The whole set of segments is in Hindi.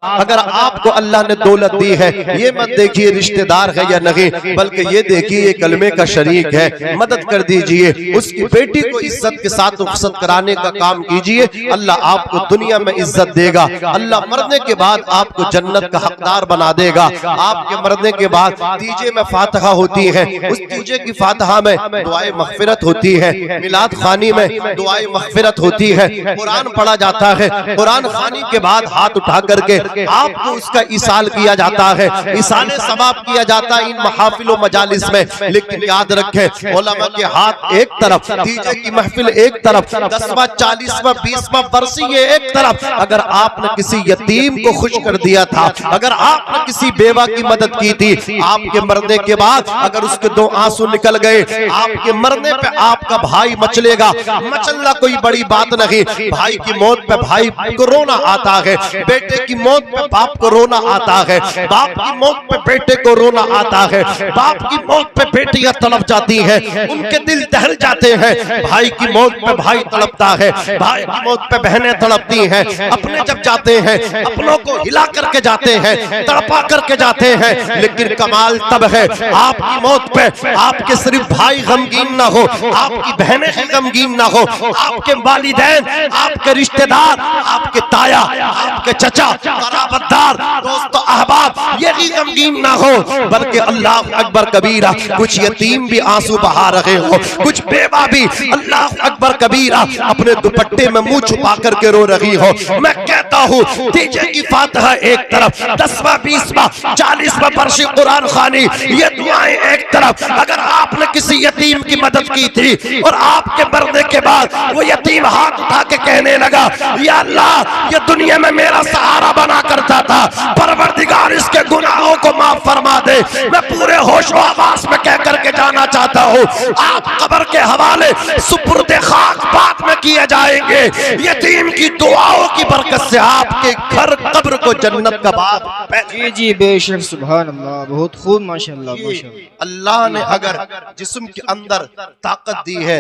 अगर आपको अल्लाह ने दौलत दी है, ये मत देखिए रिश्तेदार है या नहीं, बल्कि ये देखिए ये कलमे का शरीक है, मदद कर दीजिए। उसकी बेटी को इज्जत के साथ रुखसत कराने का काम कीजिए, अल्लाह आपको दुनिया में इज्जत देगा। अल्लाह मरने के बाद आपको जन्नत का हकदार बना देगा। आपके मरने के बाद तीजे में फातिहा होती है, उस तीजे की फातिहा में दुआए मग़फ़िरत होती है, मिलाद खानी में दुआए मग़फ़िरत होती है, कुरान पढ़ा जाता है। कुरान खानी के बाद हाथ उठा करके आपको उसका इसाल किया जाता है, इसाले सवाब किया जाता है इन महफिल मजालिस में। लेकिन याद रखें, उलमा के हाथ एक तरफ, तीजे की महफिल एक तरफ, 10वां 40वां 20वां बरसी ये एक तरफ। अगर आपने किसी यतीम को खुश कर दिया था, अगर आपने किसी बेवा की मदद की थी, आपके मरने के बाद अगर उसके 2 आंसू निकल गए, आपके मरने पे आपका भाई मचलेगा। मचलना कोई बड़ी बात नहीं, भाई की मौत पे भाई को रोना आता है, बेटे की मौत पे बाप को रोना आता है, बाप की मौत पे बेटे को रोना आता है, बाप की मौत पे बेटियां तड़प जाती हैं, उनके दिल दहल जाते हैं। भाई की मौत पे भाई तड़पता है, भाई की मौत पे बहनें तड़पती हैं। अपने जब जाते हैं, अपनों को हिला करके जाते हैं, तड़पा करके जाते हैं। लेकिन कमाल तब है आपकी मौत पे आपके सिर्फ भाई गमगीन ना हो, आपकी बहनें ही गमगीन ना हो, आपके वालिदैन, आपके रिश्तेदार, आपके ताया, आपके चचा, कराबतदार, दोस्त अहबाब यही गमगीन ना हो, बल्कि अल्लाह अकबर कबीरा, कुछ यतीम भी आंसू बहा रहे हो, कुछ बेवा भी अल्लाह अकबर कबीरा अपने दुपट्टे में मुंह छुपा करके रो रही हो। मैं कहता हूँ तीजे की फातिहा एक तरफ, 10वां 20वां 40वां बरसी कुरान खानी, ये दुआएं एक तरफ। अगर आपने किसी यतीम की मदद की थी और आपके मरने के बाद वो यतीम हाथ उठा के कहने लगा, या अल्लाह ये दुनिया में मेरा सहारा बना करता था, परवरदिगार इसके गुनाहों को माफ फरमा दे, मैं पूरे होशो आवाज में कह करके जाना चाहता हूँ, आप कब्र के हवाले सुपुर्द खाक बाद में किए जाएंगे। यतीम की दुआओं की बरकत से आपके घर कब्र को जन्नत का बाग। जी जी बेशक, सुभान अल्लाह, बहुत खूब, माशाअल्लाह माशाअल्लाह। अल्लाह ने अगर जिस्म के अंदर ताकत दी है,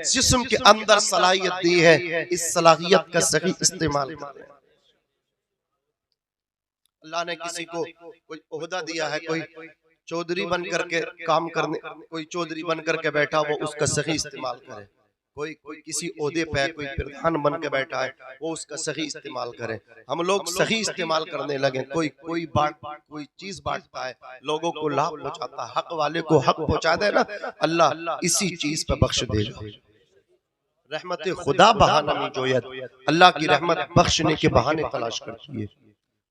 जिस्म के अंदर सलाहियत दी है, इस सलाहियत का सही इस्तेमाल करें। अल्लाह ने किसी को कोई ओहदा दिया है, कोई चौधरी बन करके काम करने, कोई चौधरी बन करके बैठा, वो उसका सही इस्तेमाल करे। कोई किसी ओहदे पे, कोई प्रधान बन के बैठा है, वो उसका सही इस्तेमाल करे। हम लोग सही इस्तेमाल करने लगे, कोई चीज बांटता है, लोगों को लाभ पहुंचाता है, हक वाले को हक पहुंचा दे ना, अल्लाह इसी चीज पे बख्श देगा। रहमत खुदा बहाना में जोयत, अल्लाह की रहमत बख्शने के बहाने तलाश करती है,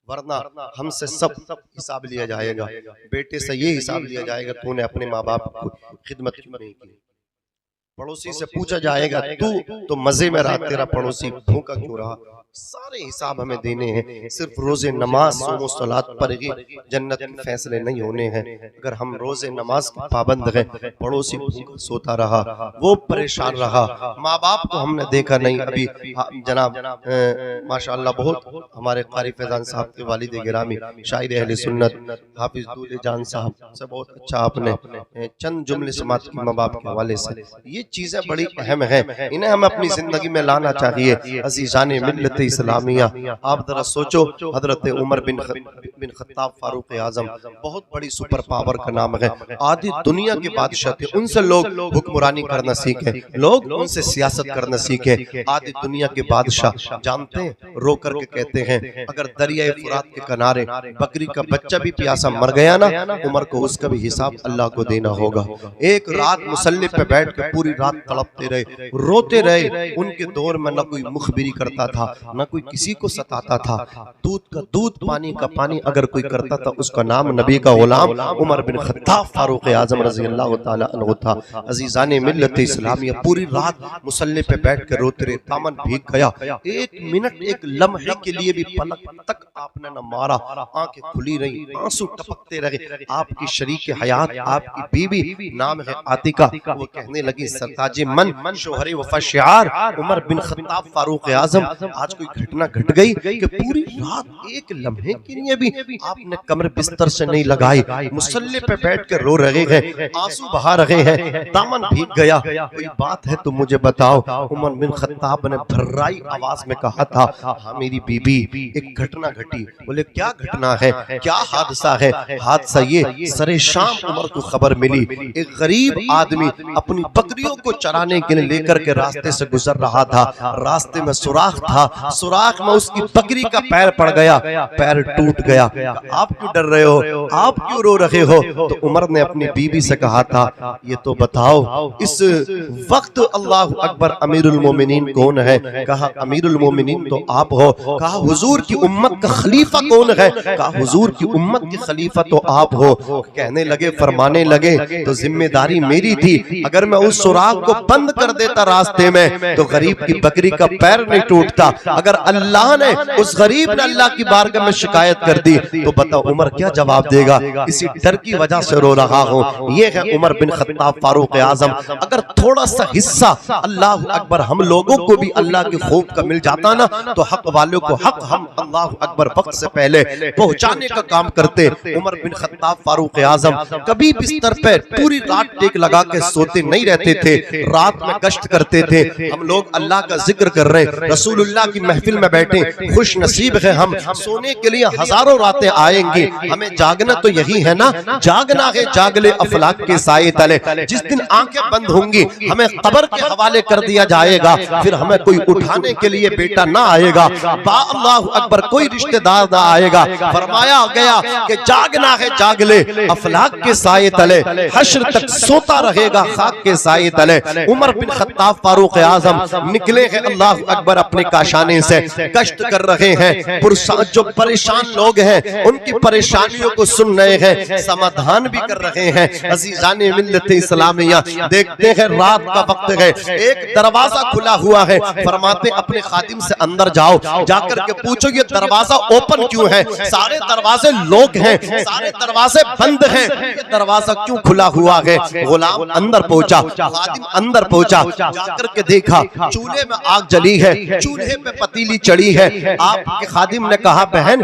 वरना हमसे सब हिसाब लिया जाएगा। बेटे से ये हिसाब लिया जाएगा, तूने अपने माँ बाप को खिदमत क्यों नहीं की। पड़ोसी से पूछा जाएगा, तू तो मजे में रहा, तेरा पड़ोसी भूखा क्यों रहा। सारे हिसाब हमें देने हैं। सिर्फ रोजे नमाज सोमो सलात पर ही जन्नत के फैसले नहीं होने हैं। अगर हम रोजे नमाज के पाबंद हैं, पड़ोसी भूखा सोता रहा, वो परेशान रहा, माँ बाप को हमने देखा नहीं। अभी जनाब माशाअल्लाह बहुत हमारे कारी फैजान साहब के वालिद गिरामी शायर अहले सुन्नत हाफिज दूल्हे जान साहब से बहुत अच्छा आपने चंद जुमले समात की माँ बाप के हवाले से, ये चीजें बड़ी अहम है, इन्हें हमें अपनी जिंदगी में लाना चाहिए। अजीजाने मिल्लत इस्लामिया, आप जरा सोचो, हजरत उमर बिन खत्ताब फारूक आजम बहुत बड़ी सुपर पावर का नाम है, आधी दुनिया के बादशाह थे, उनसे लोग हुक्मरानी करना सीखे, लोग उनसे सियासत करना सीखे। आधी दुनिया के बादशाह जानते हैं, रो करके कहते हैं, अगर दरिया फुरात के किनारे बकरी का बच्चा भी प्यासा मर गया ना, उमर को उसका भी हिसाब अल्लाह को देना होगा। एक रात मुसल्ले पे बैठ के पूरी रात तड़पते रहे, रोते रहे। उनके दौर में न कोई मुखबिरी करता था, न कोई किसी को सताता था। दूध का दूध, पानी का पानी अगर कोई करता था, उसका नाम नबी का गुलाम उमर बिन खत्ताब फारूक आजम रज़ी अल्लाह तआला अन्हु था। अजीजाने मिल्लत इस्लामिया पूरी रात मुसल्ले पे बैठ कर रोते रहे, दामन भीग गया। एक मिनट, एक लम्हे के लिए भी पलक तक आपने न मारा, आंखें खुली रही, आंसू टपकते रहे। आपकी शरीक हयात, आपकी बीवी नाम है आतिका, वो कहने लगी, सरताज मन शोहरे वफा शियार उमर बिन खत्ताब फारूक आजम। आज कोई घटना घट गई कि पूरी रात एक लम्हे के लिए भी आपने कमर बिस्तर से नहीं लगाई, मुसल्ले पे बैठ कर रो रहे हैं, आंसू बहा रहे हैं, दामन भीग गया। कोई बात है तो मुझे बताओ। उमर बिन खत्ताब ने भर्राई आवाज में कहा था, हाँ मेरी बीबी, एक घटना घटी। बोले क्या घटना है, क्या हादसा है? हादसा ये, सरे शाम उमर को खबर मिली एक गरीब आदमी अपनी बकरियों को चराने के लिए लेकर के रास्ते से गुजर रहा था। रास्ते में सुराख था, सुराख में उसकी बकरी का पैर पड़ गया, पैर टूट गया। आप क्यों डर रहे हो, आप क्यों रो रहे हो? तो उमर ने अपनी बीबी से कहा था, ये तो बताओ इस वक्त अल्लाह अकबर अमीरुल मोमिनीन कौन है? कहा अमीरुल मोमिनीन तो आप हो। कहा हुजूर की उम्मत का खलीफा कौन है? कहा हुजूर की उम्मत की खलीफा तो आप हो। कहने लगे, फरमाने लगे, तो जिम्मेदारी मेरी थी, अगर मैं उस सुराख को बंद कर देता रास्ते में तो गरीब की बकरी का पैर नहीं टूटता। अगर अल्लाह ने, उस गरीब ने अल्लाह की बारगाह में शिकायत कर दी तो बताओ उमर क्या जवाब देगा? इसी डर की वजह से रो रहा हूँ। ये है उमर बिन खत्ताब फारूक आजम। अगर थोड़ा सा हिस्सा अल्लाह अकबर हम लोगों को भी अल्लाह के खौफ का मिल जाता ना, तो हक वालों को हक हम अल्लाह अकबर वक्त से पहले पहुंचाने का काम करते। उमर बिन खत्ताब फारूक आजम कभी बिस्तर पे पूरी रात टेक लगा के सोते नहीं रहते थे, रात में गश्त करते थे। हम लोग अल्लाह का जिक्र कर रहे, रसूलुल्लाह की महफिल में बैठे, खुश नसीब है हम, सोने के लिए हजारों रातें आएंगी, हमें जागना तो यही है ना, जागना है जागले अफलाक के साए तले। जिस दिन आंखें बंद होंगी हमें कब्र के हवाले कर दिया जाएगा, फिर हमें कोई उठाने के लिए बेटा ना आएगा, अल्लाह अकबर कोई रिश्तेदार ना आएगा। फरमाया गया कि जागना है जागले अफलाक के साए तले, हश्र तक सोता रहेगा खाक के साए तले। उमर बिन खत्ताब फारूक आजम निकले हैं अल्लाह अकबर अपने काशाने से, गश्त कर रहे हैं, जो परेशान लोग हैं उनकी परेशानियों को सुन रहे हैं, समाधान भी कर रहे हैं। अजीजाने मिल्लत इस्लामिया, देखते हैं रात का वक्त है, एक दरवाजा खुला हुआ है। फरमाते अपने खादिम से अंदर जाओ, जाकर के पूछो ये दरवाजा ओपन क्यों है? सारे दरवाजे लोग हैं, सारे दरवाजे बंद हैं, ये दरवाजा क्यों खुला हुआ है? गुलाम अंदर पहुंचा, खादिम अंदर पहुंचा, जाकर के देखा चूल्हे में आग जली है, चूल्हे पे पतीली चढ़ी है। आपके खादिम ने कहा, बहन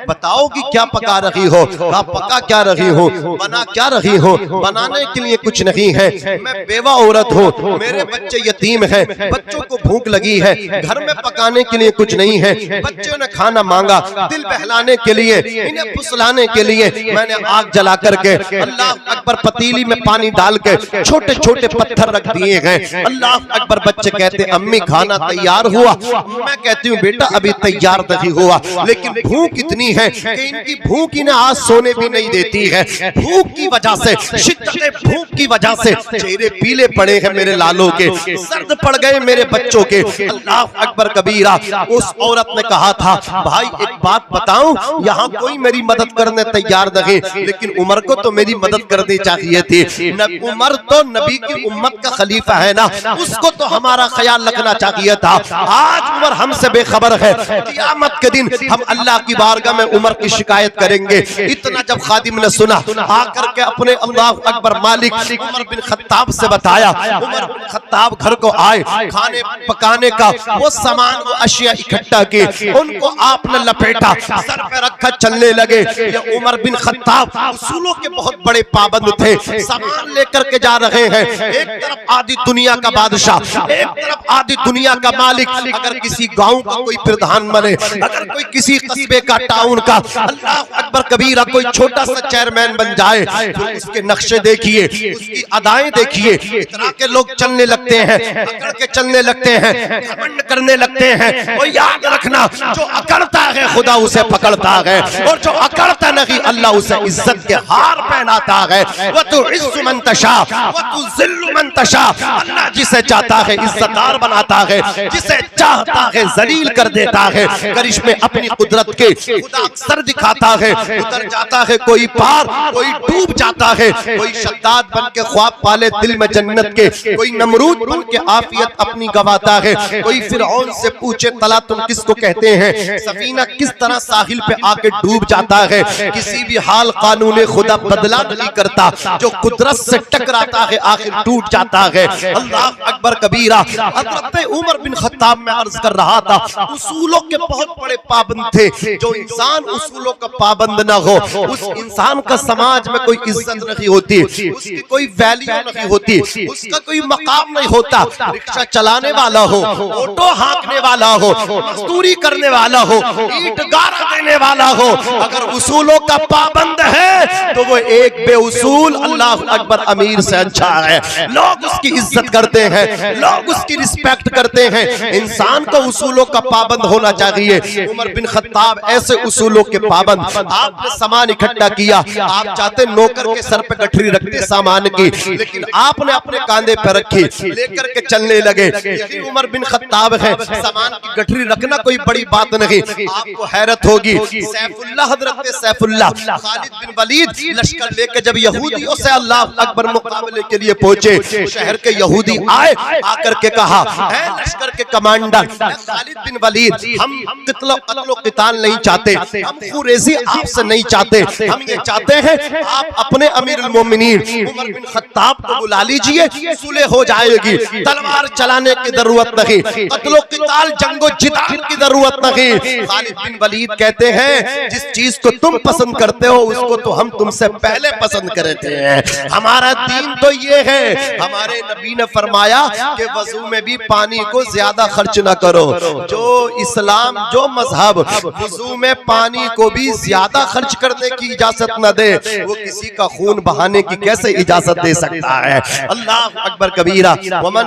बताओ कि क्या पका रही हो? कहा पका क्या रही हो, बना क्या रही हो? बनाने के लिए कुछ नहीं है, मैं बेवा औरत हूँ, मेरे बच्चे यतीम हैं, बच्चों को भूख लगी है, घर में पकाने के लिए कुछ नहीं है, बच्चों ने खाना मांगा, दिल बहलाने के लिए, इन्हें फुसलाने के लिए मैंने आग जला करके अल्लाह अकबर पतीली में पानी डाल के छोटे छोटे पत्थर रख दिए हैं। अल्लाह अकबर बच्चे कहते अम्मी खाना तैयार हुआ? मैं कहती हूँ बेटा अभी तैयार नहीं हुआ, लेकिन भूख इतनी है कि इनकी भूख इन्हें आज सोने भी नहीं देती है। भूख की वजह से, शिद्दत भूख की वजह से चेहरे पीले पड़े हैं मेरे लालों के, सर्द पड़ गए मेरे बच्चों के। अल्लाह अकबर कबीरा। उस औरत ने कहा था, भाई एक बात बताऊं, यहाँ कोई मेरी मदद करने तैयार नहीं, लेकिन उमर को तो मेरी मदद करनी चाहिए थी। उमर तो नबी की उम्मत का खलीफा है ना, उसको तो हमारा ख्याल रखना चाहिए था। आज उमर हमसे बेखबर है, क़यामत के दिन हम अल्लाह की बारगाह में उमर की शिकायत करेंगे। इतना जब खादिम ने सुना, आकर के अपने अल्लाह अकबर मालिक उमर बिन खत्ताब से बताया। उमर बिन खत्ताब घर को आए, खाने पकाने का वो सामान, वो अशिया इकट्ठा की, उनको आपने लपेटा, सर पे रखा, चलने लगे। ये उमर बिन खत्ताब उसूलों के बहुत बड़े पाबंद थे, सामान लेकर के जा रहे हैं। एक तरफ आधी दुनिया का बादशाह, एक तरफ आधी दुनिया का मालिक। अगर किसी गांव का कोई प्रधान बने, अगर कोई किसी कस्बे का, टाउन का, अल्लाह अकबर कबीरा कोई छोटा सा चेयरमैन बन जाए, तो उसके नक्शे देखिए, उसकी अदाएं देखिए, इस तरह के लोग चलने लगते हैं, अकड़ के चलने लगते हैं, घमंड करने लगते हैं। और याद रखना, जो अकड़ता है खुदा उसे पकड़ता है, और जो अकड़ता नहीं अल्लाह उसे इज्जत के हार पहनाता है। वह तो इज्जु मन तशा वह तो जिल्लु मन तशा। अल्लाह जिसे चाहता है इज्जतदार बनाता है, जिसे चाहता है जलील कर देता है। करिश्मे अपनी कुदरत के खुदा अक्सर दिखाता है। उतर जाता है कोई पार, कोई डूब जाता है, कोई शद्दाद बन के ख्वाब पाले दिल में जन्नत के, कोई नमरूद बन के आफियत अपनी गवाता है, कोई फिरौन से पूछे तला तुम किसको कहते हैं, सफीना किस तरह साहिल पे आके डूब जाता है। किसी भी हाल कानून खुदा बदला नहीं करता, जो कुदरत से टकराता है आखिर टूट जाता बनता है। अल्लाह अकबर कबीरा। हज़रत उमर बिन खत्ताब में अर्ज कर रहा था, उसूलों के बहुत बड़े पाबंद थे। जो इंसान उसूलों का पाबंद ना हो, उस इंसान का समाज में कोई इज्जत नहीं होती, उसकी कोई वैल्यू नहीं होती, उसका कोई मकाम नहीं होता। रिक्शा चलाने वाला हो, ऑटो हाँकने वाला हो, मजदूरी करने वाला हो, ईंट गारा देने वाला हो, अगर उसूलों का पाबंद है तो वो एक बेउसूल अल्लाह अकबर अमीर से अच्छा है। लोग उसकी इज्जत करते हैं, लोग उसकी रिस्पेक्ट करते हैं। इंसान को उसूलों का पाबंद होना चाहिए। उमर बिन खत्ताब ऐसे उसूलों के पाबंद। आपने सामान इकट्ठा किया, आप चाहते नौकर के सर पे गठरी रखते सामान की, लेकिन आपने अपने कांधे पे रखी, लेकर के चलने लगे। यही उमर बिन खत्ताब है। सामान की गठरी रखना कोई बड़ी बात नहीं। आपको हैरत होगी, सैफुल्लाह हज़रत सैफुल्लाह खालिद बिन वलीद लश्कर लेकर जब यहूदियों से अल्लाह अकबर मुकाबले के लिए पहुंचे, शहर के यहूदी आए, आकर के कहा, है लश्कर के कमांडर खालिद बिन वलीद, हम कत्लो क़िताल नहीं चाहते, हम खुरेज़ी आपसे नहीं चाहते, हम ये चाहते हैं आप अपने अमीरुल मोमिनीन उमर बिन खत्ताब को बुला लीजिए, सुलह हो जाएगी, तलवार चलाने की जरूरत नहीं, कत्लो क़िताल जंगो जिदाल की जरूरत नहीं। खालिद बिन वलीद कहते हैं, जिस चीज को तुम पसंद करते हो उसको तो हम तुमसे पहले पसंद करते हैं। हमारा दीन तो ये है, हमारे नबी ने फरमाया कि वजू में भी पानी को ज्यादा खर्च ना करो। जो इस्लाम, जो मजहब वजू में पानी को भी ज्यादा खर्च करने की इजाजत न दे, वो किसी का खून बहाने की कैसे इजाजत दे सकता है। अल्लाह अकबर कबीरा। वमन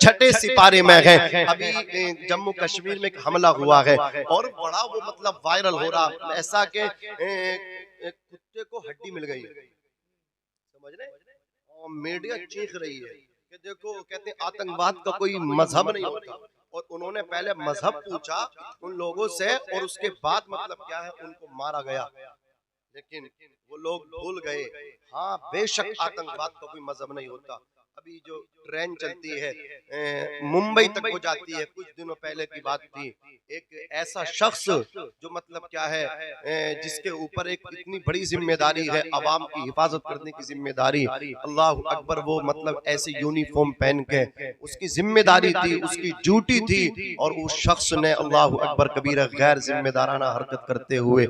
छठे सिपारे में है, अभी जम्मू कश्मीर में एक हमला हुआ है और बड़ा वो मतलब वायरल हो रहा, ऐसा कि कुत्ते को हड्डी मिल गई, समझ रहे, और मीडिया चीख रही है कि देखो, कहते हैं आतंकवाद का कोई मजहब नहीं होता। और उन्होंने पहले मजहब पूछा उन लोगों से और उसके बाद मतलब क्या है उनको मारा गया, लेकिन वो लोग भूल गए, हाँ बेशक आतंकवाद का कोई मजहब नहीं होता। अभी जो ट्रेन चलती है मुंबई तक हो जाती है, कुछ दिनों पहले की बात थी, एक ऐसा शख्स जो मतलब क्या है जिसके ऊपर एक इतनी बड़ी जिम्मेदारी है, अवाम की हिफाजत करने की जिम्मेदारी, अल्लाह अकबर, वो मतलब ऐसे यूनिफॉर्म पहन के उसकी जिम्मेदारी थी, उसकी ड्यूटी थी, और उस शख्स ने अल्लाह अकबर कबीरा गैर जिम्मेदाराना हरकत करते हुए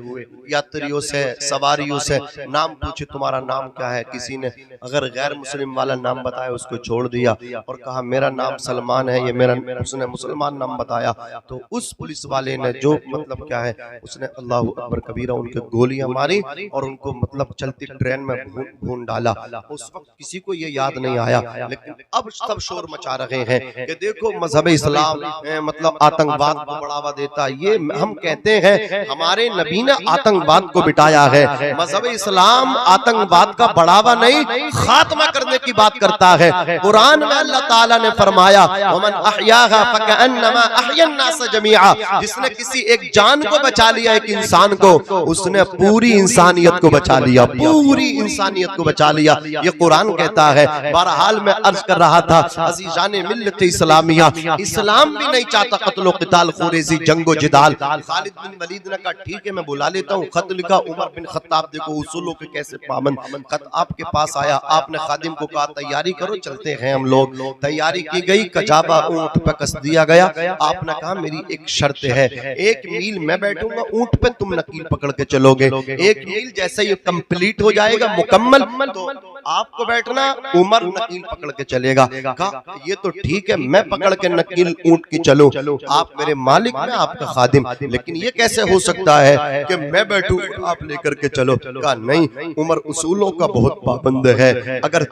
यात्रियों से, सवारियों से नाम पूछे तुम्हारा नाम क्या है, किसी ने अगर गैर मुस्लिम वाला नाम बताया उसको छोड़ दिया और कहा मेरा नाम सलमान है, ये मेरा, उसने मुसलमान नाम बताया, तो उस पुलिस वाले ने जो मतलब क्या है उसने अल्लाह अकबर कबीरा उनके गोलियां मारी और उनको मतलब चलती ट्रेन में भून डाला। उस वक्त किसी को ये याद नहीं आया, लेकिन अब सब शोर मचा रहे हैं कि देखो मजहब इस्लाम मतलब आतंकवाद को बढ़ावा देता। ये हम कहते हैं हमारे नबी ने आतंकवाद को बिठाया है, मजहब इस्लाम आतंकवाद का बढ़ावा नहीं खात्मा करने की बात करता है। कुरान में अल्लाह ताला ने फरमाया, वमन अहयाहा फकअन्नमा अहयन नास जमीआ, जिसने किसी एक जान को बचा लिया, एक इंसान को, उसने पूरी इंसानियत को बचा लिया, पूरी इंसानियत को बचा लिया, ये कुरान कहता है। बहरहाल मैं अर्ज कर रहा था, अज़ीज़ाने मिल्लत इस्लामिया, इस्लाम भी नहीं चाहता कत्लो क़िताल, खुरेज़ी, जंगो जिदाल। खालिद बिन वलीद ने कहा ठीक है मैं बुला लेता हूँ, खत लिखा, उमर बिन खत्ताब देखो उसूलों के कैसे पाबंद, खत आपके पास आया, आपने खादिम को कहा तैयारी करो चलते हैं हम लोग। तैयारी की गई, कजाबा ऊंट पे कस दिया गया। आपने कहा मेरी एक शर्त है, 1 मील मैं बैठूंगा ऊंट पे, तुम नकील पकड़ के चलोगे। 1 मील जैसे ये कंप्लीट हो जाएगा, मुकम्मल, तो आपको बैठना, उमर नकील पकड़ के चलेगा। कहा ये तो ठीक है, मैं पकड़ के नकील ऊंट की चलूं, आप मेरे मालिक, मैं आपका खादिम, लेकिन ये कैसे हो सकता है कि मैं बैठूं आप लेकर के चलो। कहा नहीं, उमर उसूलों का बहुत पाबंद है, अगर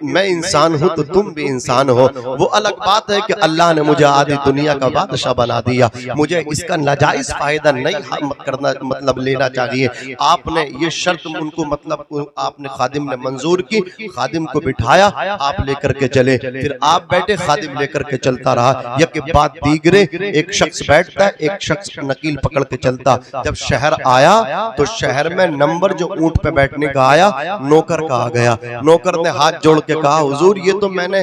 मैं इंसान हूं तो तुम भी इंसान हो। वो अलग बात है कि अल्लाह ने मुझे आधी दुनिया का बादशाह बना दिया, मुझे इसका नाजायज फायदा नहीं करना मतलब लेना चाहिए। आपने ये शर्त उनको मतलब आपने खादिम ने मंजूर की, खादिम को बिठाया, आप लेकर के चले, फिर आप बैठे, खादिम लेकर के चलता रहा। यह के बाद दीगरे एक शख्स बैठता, एक शख्स नकील पकड़ के चलता। जब शहर आया तो शहर में नंबर जो ऊंट पे बैठने का आया, नौकर का आ गया। नौकर ने हाथ जोड़ के कहा हुजूर ये तो मैंने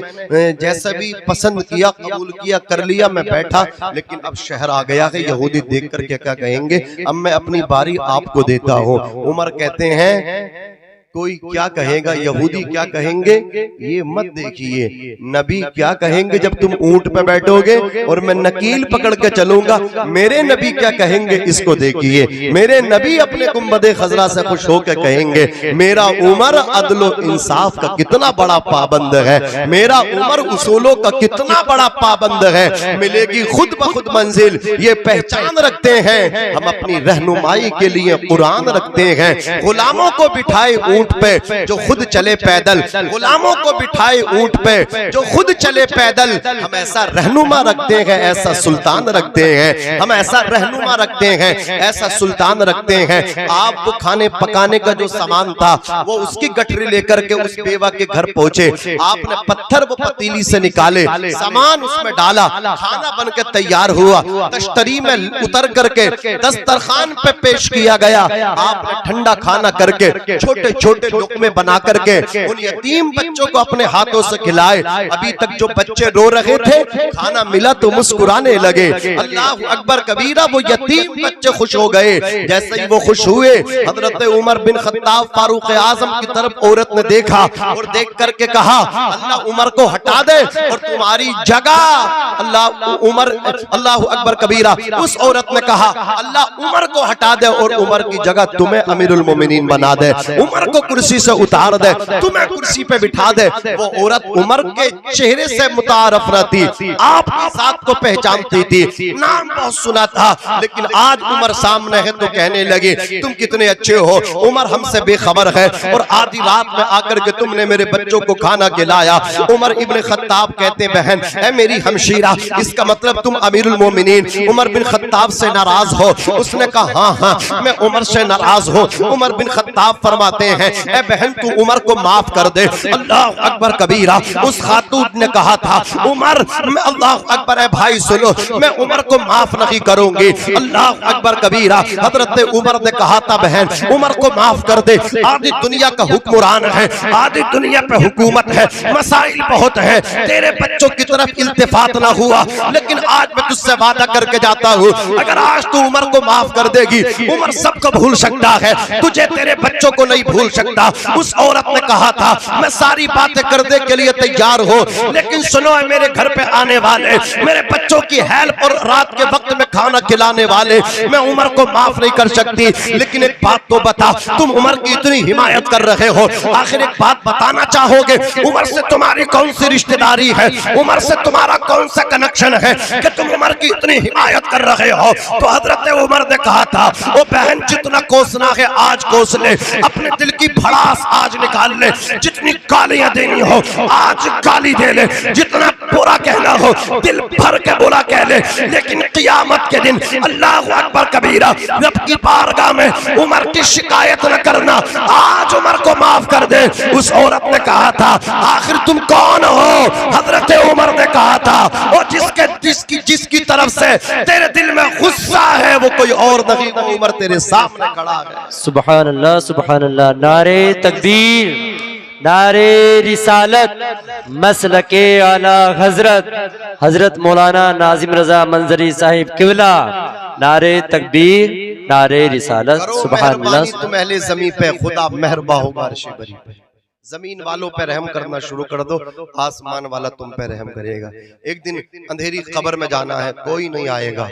जैसा भी पसंद किया, कबूल किया, कर लिया, मैं बैठा, लेकिन अब शहर आ गया है, यहूदी देख करके क्या कहेंगे, अब मैं अपनी बारी आपको देता हूँ। उमर कहते हैं कोई क्या कहेगा, यहूदी क्या कहेंगे, ये मत देखिए। नबी क्या कहेंगे जब तुम ऊंट पे बैठोगे और मैं नकील पकड़ के चलूंगा, मेरे नबी क्या कहेंगे इसको देखिए। मेरे नबी अपने गुंबदे खजरा से खुश होकर कहेंगे, मेरा उमर अदलो इंसाफ का कितना बड़ा पाबंद है, मेरा उमर उसूलों का कितना बड़ा पाबंद है, मिलेगी खुद ब खुद मंजिल। ये पहचान रखते हैं हम अपनी रहनुमाई के लिए कुरान रखते हैं। गुलामों को बिठाए ऊंट पे जो खुद चले पैदल, गुलामों को बिठाए ऊंट पे जो खुद चले पैदल। हम ऐसा रहनुमा रखते हैं, ऐसा सुल्तान रखते हैं, हम ऐसा रहनुमा रखते हैं, ऐसा सुल्तान रखते हैं। आपको खाने पकाने का जो सामान था वो उसकी गठरी लेकर के उस बेवा के घर पहुंचे, आपने पत्थर वो पतीली से निकाले, सामान उसमें डाला, खाना बन के तैयार हुआ, तश्तरी में उतर करके दस्तरखान पे पेश किया गया। आपने ठंडा खाना करके छोटे छोटे लुक़मे बना करके उन यतीम बच्चों को अपने हाथों से खिलाए। अभी तक जो बच्चे रो रहे थे, खाना मिला तो मुस्कुराने लगे। अल्लाह अकबर कबीरा, वो यतीम बच्चे खुश हो गए। जैसे ही वो खुश हुए, हजरत उमर बिन खत्ताब फारूक आजम की तरफ औरत ने देखा और देख करके कहा, अल्लाह उमर को हटा दे और तुम्हारी जगह अल्लाह अकबर कबीरा, उस औरत ने कहा, अल्लाह उमर को हटा दे और उमर की जगह तुम्हें अमीरुल मोमिनीन बना दे, उमर को कुर्सी से उतार दे, तुम्हें कुर्सी पे बिठा दे। वो औरत उमर के चेहरे से मुतारफ न थी, आपकी साथ को पहचानती थी, नाम बहुत सुना था, लेकिन आज उमर सामने है तो कहने लगे, तुम कितने अच्छे हो, उमर हमसे बेखबर है और आधी रात में आकर के तुमने मेरे बच्चों को खाना खिलाया। उमर इब्न खत्ताब कहते, बहन है मेरी हमशीरा, इसका मतलब तुम अमीरुल मोमिनीन उमर बिन खत्ताब से नाराज हो। उसने कहा, हाँ हाँ मैं उमर से नाराज हूँ। उमर बिन खत्ताब फरमाते हैं, ए बहन तू उमर को माफ कर दे। अल्लाह अकबर कबीरा, उस खातून ने कहा था, उमर मैं, अल्लाह अकबर, है भाई सुनो, मैं उमर को माफ नहीं करूंगी। अल्लाह अकबर कबीरा, हजरत उमर ने कहा था, बहन उमर को माफ कर दे, आधी दुनिया का हुक्मरान है, आधी दुनिया पे हुकूमत है, मसाइल बहुत है, तेरे बच्चों की तरफ इल्तिफात ना हुआ, लेकिन आज मैं तुझसे वादा करके जाता हूँ, अगर आज तू उमर को माफ कर देगी, उमर सबको भूल सकता है, तुझे तेरे बच्चों को नहीं भूल सकता। उस औरत ने कहा था, मैं सारी बातें करने के लिए तैयार हूँ, लेकिन सुनो मेरे घर पे आने वाले, मेरे बच्चों की हेल्प और रात के वक्त में खाना खिलाने वाले, मैं उमर को माफ नहीं कर सकती। लेकिन एक बात तो बता, तुम उमर की इतनी हिमायत कर रहे हो, आखिर एक बात बताना चाहोगे, उमर से तुम्हारी कौन सी रिश्तेदारी है, उमर से तुम्हारा कौन सा कनेक्शन है कि तुम उमर की इतनी हिमायत कर रहे हो? तो हजरत उमर ने कहा था, ओ बहन जितना कोसना है आज कोस ले, अपने दिल की भड़ास आज निकाल ले, जितनी गालियां देनी हो आज गाली दे ले, जितना बुरा कहना हो दिल भर के बुरा कह ले, लेकिन क़यामत के दिन अल्लाह अकबर कबीरा, रब की बारगाह में उमर की शिकायत न करना, आज उमर को माफ कर दे। उस औरत ने कहा था, आखिर तुम कौन हो? हजरत उमर ने कहा था, और जिसकी तरफ से तेरे दिल में गुस्सा है वो कोई और नहीं, वो उमर तेरे सामने खड़ा है। सुभान अल्लाह, सुभान अल्लाह। नारे तकबीर, नारे रिसालत, मसलके आला हजरत हजरत मौलाना नाजिम रजा मंजरी साहिब किबला, नारे तकबीर, नारे रिसालत। सुभान अल्लाह। तुम अहले ज़मीन पे खुदा मेहरबा होगा, अर्श बरी पे जमीन वालों पे रहम करना शुरू कर दो, आसमान वाला तुम पे रहम करेगा। एक दिन अंधेरी कब्र में जाना है, कोई नहीं आएगा,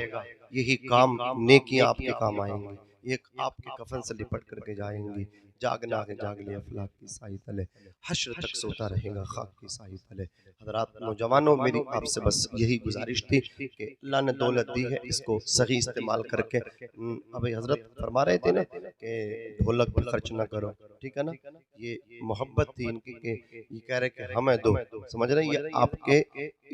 यही काम नेकियां आपके काम आएंगी, ये आपके कफन से लिपट करके जाएंगी। जागना है जाग ले अफलाक की साई तले, हश्र तक सोता रहेगा खाक की साई तले। हज़रात नौजवानों, मेरी आपसे बस यही गुजारिश थी कि अल्लाह ने दौलत दी है, इसको सही इस्तेमाल करके। अभी हजरत फरमा रहे थे ना कि ढोलक पर खर्च ना करो, ठीक है ना, ये मोहब्बत थी इनकी कि ये कह रहे कि हमें दो, समझ रहे हैं, ये आपके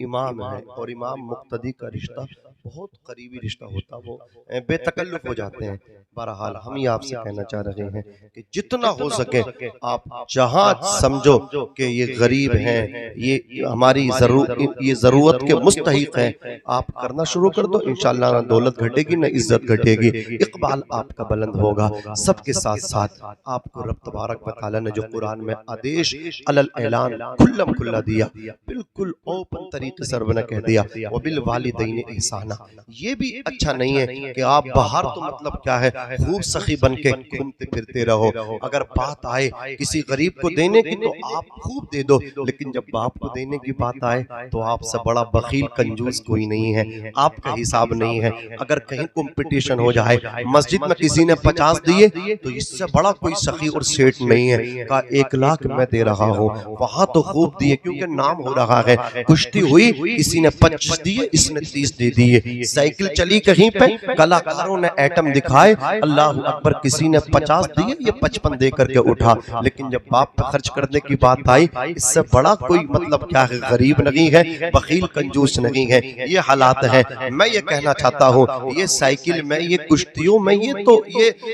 इमाम है और इमाम मुक्तदी का रिश्ता बहुत करीबी रिश्ता होता, वो बेतकल्लुफ हो जाते हैं। बहरहाल हम ही आपसे कहना चाह रहे हैं कि जितना हो सके आप जहाँ समझो कि ये गरीब हैं, ये हमारी ये ज़रूरत के मुस्तहिक हैं, आप करना शुरू कर दो। इंशाअल्लाह ना दौलत घटेगी ना इज्जत घटेगी, इकबाल आपका बुलंद होगा। सबके साथ साथ आपको रब तबारक व तआला ने जो कुरान में आदेश अलल ऐलान खुल्लम खुल्ला दिया, बिल्कुल ओपन तरीके से रब ने कह दिया, व बिल वालिदैन ihसाना, ये भी अच्छा नहीं है कि आप बाहर तो मतलब क्या है खूब सखी बन के घूमते फिरते रहो। अगर बात आए किसी गरीब को देने की तो आप खूब दे दो, लेकिन जब बाप को देने की बात आए तो आपसे बड़ा बखील कंजूस कोई नहीं है, आपका हिसाब नहीं है। अगर कहीं कंपटीशन हो जाए, मस्जिद में किसी ने 50 दिए तो इससे बड़ा कोई सखी और सेठ नहीं है, का 1 लाख मैं दे रहा हूँ, वहां तो खूब दिए क्योंकि नाम हो रहा है। कुश्ती हुई, किसी ने 25 दिए, इसने 30 दे दिए। साइकिल चली कहीं पे, कलाकारों ने एटम दिखाए, अल्लाह अकबर, किसी ने 50 दिए, ये 55 दे करके उठा। लेकिन जब बाप पे खर्च करने की बात आई, इससे बड़ा कोई मतलब क्या है, गरीब नहीं है, बखील कंजूस नहीं है। ये हालात है। मैं ये कहना चाहता हूँ, ये साइकिल में, ये कुश्तियों में,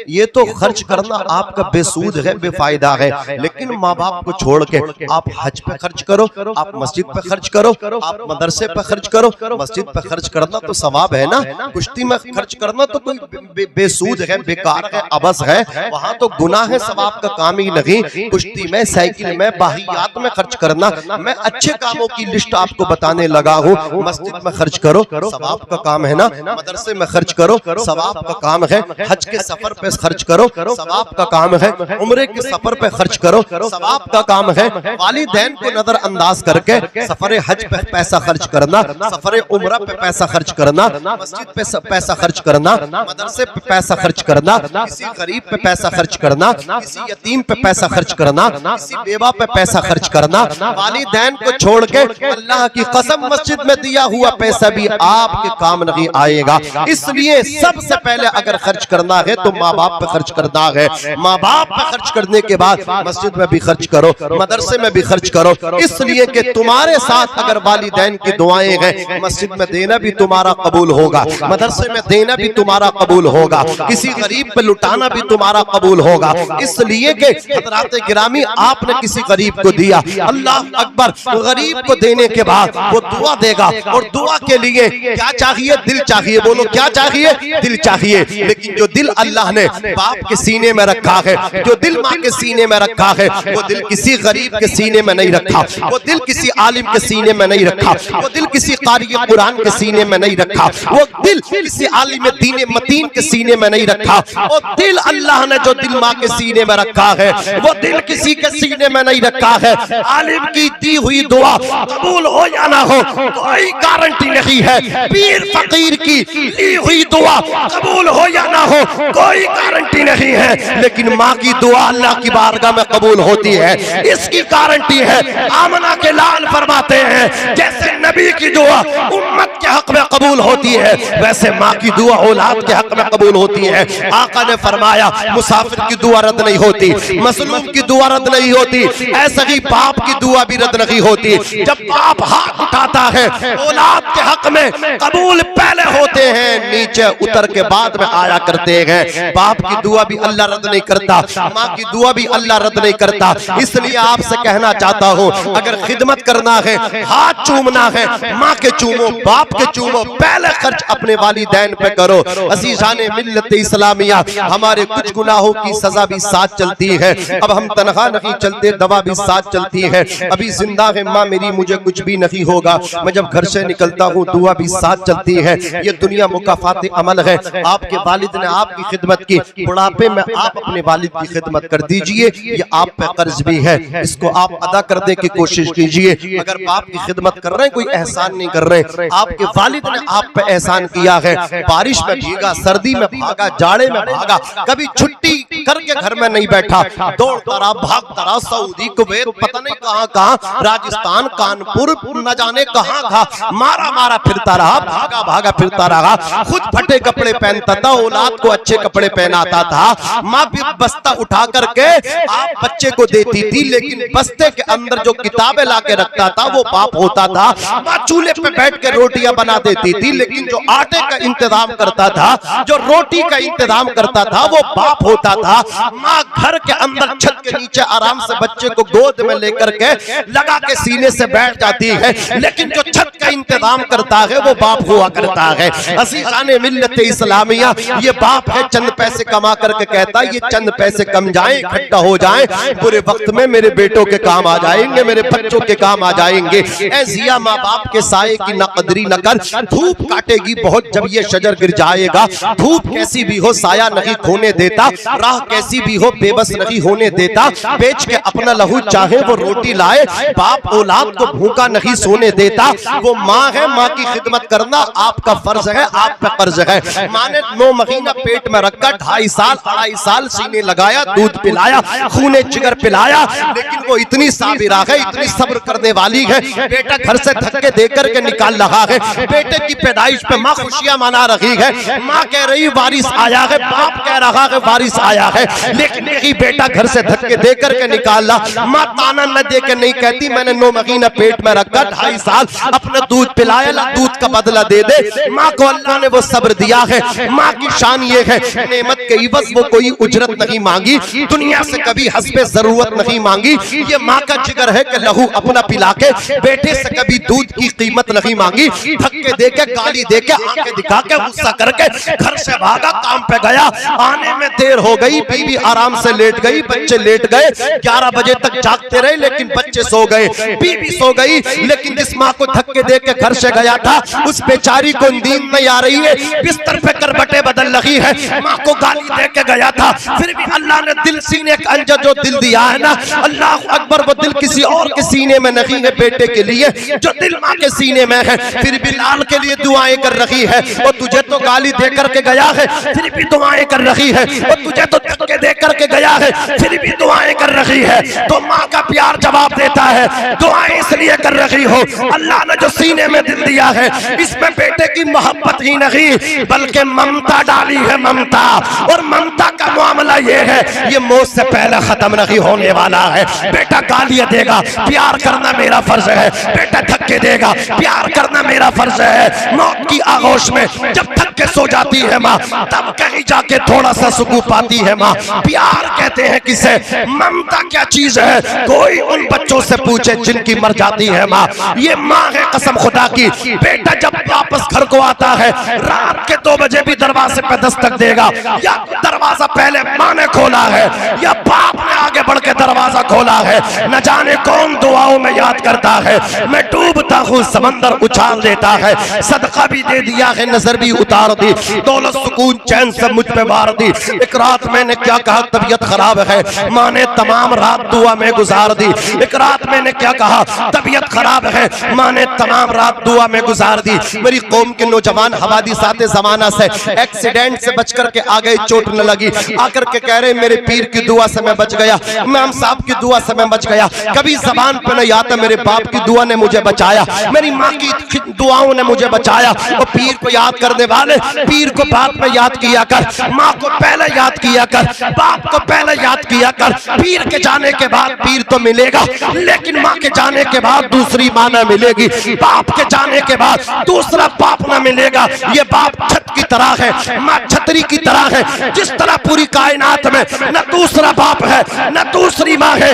ये तो खर्च करना आपका बेसूद है, बेफायदा है। लेकिन माँ बाप को छोड़ के आप हज पे खर्च करो, आप मस्जिद पे खर्च करो, आप मदरसे पे खर्च करो। मस्जिद पे खर्च करना तो सवाब है ना, कुश्ती में खर्च करना तो कोई बेसूद है, बेकार है, अबस है, वहां तो गुनाह है, सवाब का काम ही नहीं। कुश्ती में, साइकिल में, बाहियात में खर्च करना, मैं अच्छे कामों की लिस्ट आपको बताने लगा हूँ। मस्जिद में खर्च करो, सवाब का काम है ना, मदरसे में खर्च करो, सवाब का काम है, हज के सफर पे खर्च करो, सवाब का काम है, उम्रे के सफर पे खर्च करो, सवाब का काम है। वालिदैन को नजरअंदाज करके सफर हज पे पैसा खर्च करना, सफर उम्रा पे पैसा खर्च करना, मस्जिद पे पैसा खर्च करना, मदरसे पे पैसा खर्च करना, किसी गरीब पे पैसा खर्च करना, किसी यतीम पे पैसा खर्च करना, किसी बेवा पे पैसा खर्च करना, वालिदैन को छोड़ के अल्लाह की कसम मस्जिद में दिया हुआ पैसा भी आपके काम नहीं आएगा। इसलिए सबसे पहले अगर खर्च करना है तो माँ बाप पे खर्च करना है। माँ बाप पे खर्च करने के बाद मस्जिद में भी खर्च करो, मदरसे में भी खर्च करो, इसलिए कि तुम्हारे साथ अगर वालिदैन की दुआएं हैं, मस्जिद में देना भी तुम्हारा कबूल होगा, मदरसे में देना भी तुम्हारा कबूल होगा, किसी गरीब पे लुटाना भी तुम्हारा कबूल होगा। इसलिए कि हज़रात गिरामी, आपने किसी गरीब को दिया, अल्लाह अकबर, गरीब को देने के बाद वो दुआ देगा, और दुआ के लिए क्या चाहिए? दिल चाहिए। बोलो क्या चाहिए? दिल चाहिए। लेकिन जो दिल अल्लाह ने बाप के सीने में रखा है, जो दिल माँ के सीने में रखा है, वो दिल किसी गरीब के सीने में नहीं रखा, वो दिल किसी आलिम के सीने में नहीं रखा, वो दिल किसी कारी कुरान के सीने में नहीं रखा, वो दिल किसी आलिम दीन मतीन के सीने में नहीं रखा। वो दिल अल्लाह ने जो दिल माँ के सीने में रखा है, वो दिल किसी के सीने में नहीं रखा है। आलिम की दी हुई दुआ कबूल हो या ना हो कोई गारंटी नहीं है, पीर फकीर की ली हुई दुआ कबूल हो या ना हो कोई गारंटी नहीं है, लेकिन माँ की दुआ अल्लाह की बारगाह में कबूल होती है, इसकी गारंटी है। आमना के लाल फरमाते हैं, जैसे नबी की दुआ उम्मत के हक में कबूल होती है, वैसे माँ की दुआ औलाद के हक में कबूल होती है। आका ने फरमाया, मुसाफिर की दुआ रद्द नहीं होती, मसलूम की दुआ रद्द नहीं होती, ऐसे ही बाप की दुआ भी रद्द नहीं होती। जब बाप हाथ उठाता है, औलाद के हक में कबूल पहले होते हैं, नीचे उतर के बाद में आया करते हैं। बाप की दुआ भी अल्लाह रद्द नहीं करता, माँ की दुआ भी अल्लाह रद्द नहीं करता। इसलिए आपसे कहना चाहता हूँ, अगर खिदमत करना है, हाथ चूमना है, माँ के चूमो, बाप के चूमो, पहले खर्च अपने वालिदैन पे करो। अज़ीज़ाने मिल्लत इस्लामिया, हमारे कुछ गुनाहों की सजा भी साथ चलती है। अब हम तनहा नहीं चलते, दवा भी साथ चलती है। अभी जिंदा है माँ मेरी, मुझे कुछ भी नहीं होगा, मैं जब घर से निकलता हूँ दुआ भी साथ चलती है। ये दुनिया मुकाफात अमल है। आपके वालिद ने आपकी खिदमत की, बुढ़ापे में आप अपने वालिद की खिदमत कर दीजिए, ये आप पे कर्ज भी है, इसको आप अदा करने की कोशिश कीजिए। अगर बाप की खिदमत कर रहे हैं, कोई एहसान नहीं कर रहे, आपके वालिद ने आप पे एहसान किया है। बारिश में भीगा, सर्दी में भागा, जाड़े में भागा, कभी छुट्टी करके घर में नहीं बैठा, दौड़ता रहा, भागता रहा, सऊदी, कुवैत, पता नहीं कहां कहां, राजस्थान, कानपुर, न जाने कहां कहां मारा मारा फिरता रहा, भागा भागा फिरता रहा। खुद फटे कपड़े पहनता था, औलाद को अच्छे कपड़े पहनाता था। माँ भी बस्ता उठा करके आप बच्चे को देती थी, लेकिन बस्ते के अंदर जो किताबें लाके रखता था वो बाप होता था। माँ चूल्हे पे बैठ के रोटियां बना देती थी, लेकिन जो आटे का इंतजाम करता था, जो रोटी का इंतजाम करता था, वो बाप होता था। हुआ। माँ घर के अंदर छत के नीचे आराम से बच्चे को गोद में लेकर के लगा के सीने से बैठ जाती है, लेकिन जो छत का इंतजाम करता है वो बाप हुआ करता है। अज़ीज़ाने मिल्लत इस्लामिया, ये बाप है चंद पैसे कमा करके कहता है ये चंद पैसे कम जाएं, इकट्ठा हो जाएं, बुरे वक्त में मेरे बेटों के काम आ जाएंगे, मेरे बच्चों के काम आ जाएंगे। ऐ जिया, माँ बाप के साए की न कदरी न कर, धूप काटेगी बहुत जब ये शजर गिर जाएगा। धूप कैसी भी हो साया नहीं खोने देता, राह कैसी भी हो बेबस नहीं होने देता। बेच के अपना लहू चाहे वो रोटी लाए, बाप औलाद को भूखा नहीं सोने देता। वो माँ है, माँ की खिदमत करना आपका फर्ज है, आप पे कर्ज है। माँ ने 9 महीना पेट में रखा, 2.5 साल 2.5 साल सीने लगाया, दूध पिलाया, खूने जिगर पिलाया, लेकिन वो इतनी साबिरा है, इतनी सब्र करने वाली है। बेटा घर से धक्के देकर के निकाल रहा है, बेटे की पैदाइश पे माँ खुशियां मना रही है। माँ कह रही वारिस आया है, बाप कह रहा है वारिस आया है, लेकिन यही बेटा घर से धक्के देकर के निकाला। माँ ताना न दे के नहीं कहती मैंने 9 महीना पेट में रखा, 2.5 साल अपना दूध पिलाया, ला दूध का बदला दे दे। माँ को अल्लाह ने वो सब्र दिया है। माँ की शान ये है, नेमत के इवज वो कोई उजरत नहीं मांगी, दुनिया से कभी हस्बे जरूरत नहीं मांगी। ये माँ का जिगर है कि लहू अपना पिला के बेटे से कभी दूध की कीमत नहीं मांगी। धक्के दे के, गाली दे के, आंखें दिखा के, गुस्सा करके घर से भागा, काम पे गया। आने में देर हो गई, बीवी आराम से लेट गई, बच्चे लेट गए। 11 बजे तक जागते रहे लेकिन बच्चे सो गए, बीवी सो गई। लेकिन जिस माँ को धक्के दे के घर से गया था उस बेचारी को नींद नहीं आ रही है, बिस्तर पे करवटें बदल रही है। माँ को गाली दे के गया था, फिर भी अल्लाह ने दिल सीने का अंजर जो दिल दिया है ना, अल्लाह अकबर, वो दिल किसी और के सीने में नहीं है बेटे के लिए, जो दिल माँ के सीने में है। फिर भी लाल के लिए दुआएं कर रही है। और तुझे तो गाली दे करके गया है, फिर भी दुआएं कर रही है। और तुझे तो धक्के दे करके गया है, फिर भी दुआएं कर रही है। तो माँ का प्यार जवाब देता है, दुआएं इसलिए कर रही हो, अल्लाह ने जो सीने में दिल दिया है इसमें बेटे की मोहब्बत ही नहीं बल्कि ममता डाली है, ममता। और ममता का मामला ये है, ये मौत से पहले खत्म नहीं होने वाला है। बेटा गालियां देगा, प्यार करना मेरा फर्ज है। बेटा धक्के देगा, प्यार करना मेरा फर्ज है। मौत की आगोश में जब धक्के सो जाती है माँ, तब कहीं जाके थोड़ा सा सुकून पाती है माँ। प्यार कहते हैं किसे, ममता क्या चीज है, कोई उन बच्चों से पूछे जिनकी मर जाती है माँ। ये माँ है कसम खुदा की। बेटा जब वापस घर को आता है, रात के 2 बजे भी दरवाजे पे दस्तक देगा, या दरवाजा पहले माँ ने खोला है या बाप ने आगे बढ़ के दरवाजा खोला है, न जाने कौन दुआओं में याद करता है। मैं डूबता हूँ समंदर उछाल देता है, सदका भी दे दिया है, नजर भी उतार दी, दौलत सुकून चैन सब मुझ पे मार दी। एक रात मैंने क्या कहा, तबीयत खराब है, माँ ने तमाम रात दुआ में गुजार दी। एक रात मैंने क्या कहा, तबीयत खराब है, माँ ने तमाम रात दुआ में गुजार दी। मेरी कौम के नौजवान हवादिसाते जमाना से एक्सीडेंट से बच करके आ गए, चोट न लगी, आकर के कह रहे मेरे पीर की दुआ से मैं बच गया, इमाम साहब की दुआ से मैं बच गया। कभी जबान पे नहीं आता मेरे बाप की दुआ ने मुझे बचाया, मेरी माँ की दुआओं ने मुझे बचाया। और पीर को याद करने वाले, पीर को बाद में याद किया कर, माँ को पहले याद किया कर, बाप को पहले याद किया कर। पीर के जाने के बाद पीर तो मिलेगा, लेकिन माँ के जाने के बाद दूसरी माँ न मिलेगी, बाप के जाने के बाद दूसरा बाप न मिलेगा। ये बाप छत की तरह है, माँ छतरी की तरह है। जिस तरह पूरी कायनात में न दूसरा बाप है न दूसरी माँ है,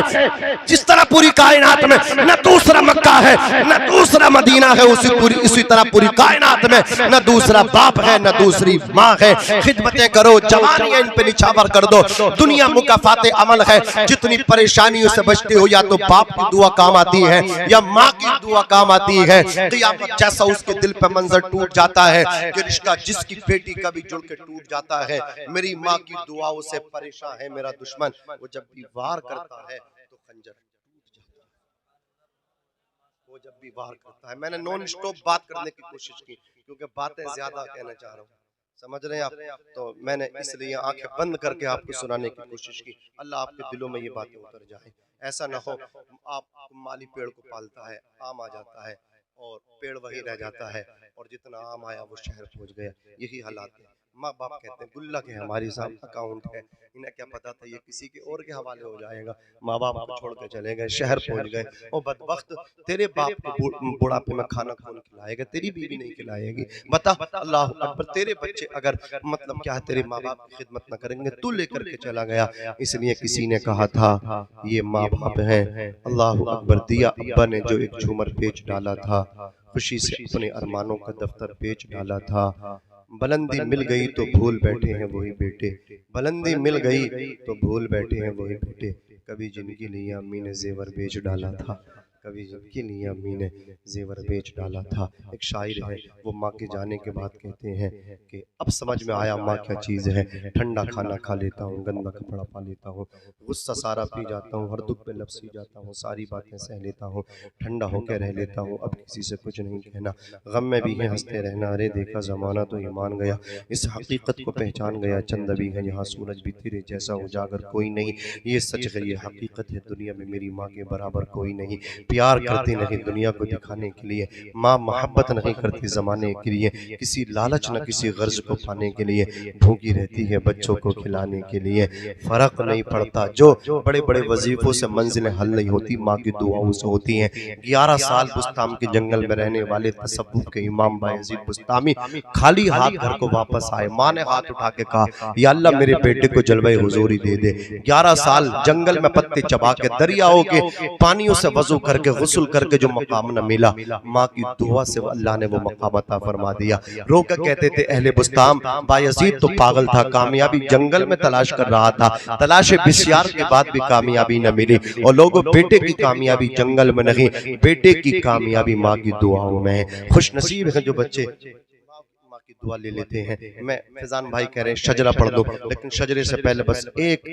जिस तरह पूरी कायनात में न दूसरा मक्का है न दूसरा मदीना है, उसी तरह पूरी कायनात में न दूसरा बाप है न दूसरी माँ है। खिदमतें करो, जवानियां इन पे निछावर कर दो, दुनिया मुकाफाते अमल है। जितनी परेशानियों से बचते हो, या तो बाप की दुआ काम आती है या माँ की दुआ काम आती है। क़यामत जैसा उसके दिल पे मंजर टूट जाता है कि रिश्ता जिसकी बेटी का भी जुड़ के टूट जाता है। मेरी माँ की दुआओं से परेशान है मेरा दुश्मन, वो जब भी वार करता है तो खंजर टूट जाता है, वो जब भी वार करता है। मैंने नॉन स्टॉप बात करने की कोशिश की क्योंकि बातें ज्यादा कहना चाह रहा हूँ, समझ रहे हैं आप। तो मैंने इसलिए आंखें बंद करके आपको सुनाने की कोशिश की। अल्लाह आपके दिलों में ये बातें उतर जाए। ऐसा ना हो आप माली पेड़ को पालता है, आम आ जाता है और पेड़ वही रह जाता है, और जितना आम आया वो शहर पहुंच गया। यही हालात है। माँ बाप कहते हैं गुल्लक है हमारी साहब, अकाउंट है, इन्हें क्या पता था ये किसी के और के हवाले हो जाएगा। माँ बाप को छोड़ के चले गए, शहर पहुंच गए, और बदबख्त तेरे बाप को बुढ़ापे में खाना कौन खिलाएगा, तेरी बीवी नहीं खिलाएगी। बता, अल्लाह अकबर, तेरे बच्चे अगर मतलब क्या है तेरे माँ बाप की खिदमत न करेंगे, तू लेकर के चला गया। इसलिए किसी ने कहा था ये माँ बाप है। अल्लाह अकबर, दिया अब्बा ने जो एक झूमर बेच डाला था, खुशी से अपने अरमानों का दफ्तर बेच डाला था। बुलंदी मिल गई तो भूल बैठे हैं वही बेटे, बुलंदी मिल गई तो भूल बैठे हैं वही बेटे। कभी जिनके लिए अम्मी ने जेवर बेच डाला था, कभी जिनके लिए अम्मी ने जेवर बेच डाला था। एक शायर है, वो माँ के जाने के बाद कहते हैं कि अब समझ में आया माँ क्या चीज़ है। ठंडा खाना खा लेता हूँ, गंदा कपड़ा पा लेता हूँ, गुस्सा सारा पी जाता हूँ, हर दुख पे लपसी जाता हूँ, सारी बातें सह लेता हूँ, ठंडा होकर रह लेता हूँ, अब किसी से कुछ नहीं कहना, गम में भी है हंसते रहना। अरे देखा ज़माना तो ईमान गया, इस हकीकत को पहचान गया, चंद भी है यहाँ सूरज भी तेरे जैसा उजागर कोई नहीं। ये सच है, ये हकीकत है, दुनिया में मेरी माँ के बराबर कोई नहीं। प्यार करती नहीं दुनिया को दिखाने के लिए, माँ मोहब्बत नहीं करती ज़माने के लिए, किसी लालच न किसी गर्ज को पाने के लिए, भूखी रहती है बच्चों को खिलाने के लिए। फ़र्क नहीं पड़ता, जो बड़े बड़े वजीफ़ों से मंजिलें हल नहीं होती, माँ की दुआओं से होती हैं। 11 साल बुस्ताम के जंगल में रहने वाले तसव्वुफ़ के इमाम बायज़ीद बुस्तामी खाली हाथ घर को वापस आए। माँ ने हाथ उठा के कहा, या अल्लाह मेरे बेटे को जलवे हुजूरी दे दे। 11 साल जंगल में पत्ते चबा के, दरियाओं के पानियों से वजू करके, गुस्ल करके जो मकाम न मिला, माँ की दुआ से अल्लाह ने वो मकाम अता फरमा दिया। रोकर कहते थे अहले बुस्ताम, बायज़ीद तो पागल था, कामयाबी जंगल में तलाश कर रहा था, तलाश बिस्यार के बाद भी कामयाबी न मिली। और लोगों, बेटे की कामयाबी जंगल में नहीं, बेटे की कामयाबी माँ की दुआओं में है। खुश नसीब है जो बच्चे दुआ ले लेते हैं। मैं फैजान भाई कह रहे हैं शजरा पढ़ दो, लेकिन शजरे से पहले बस एक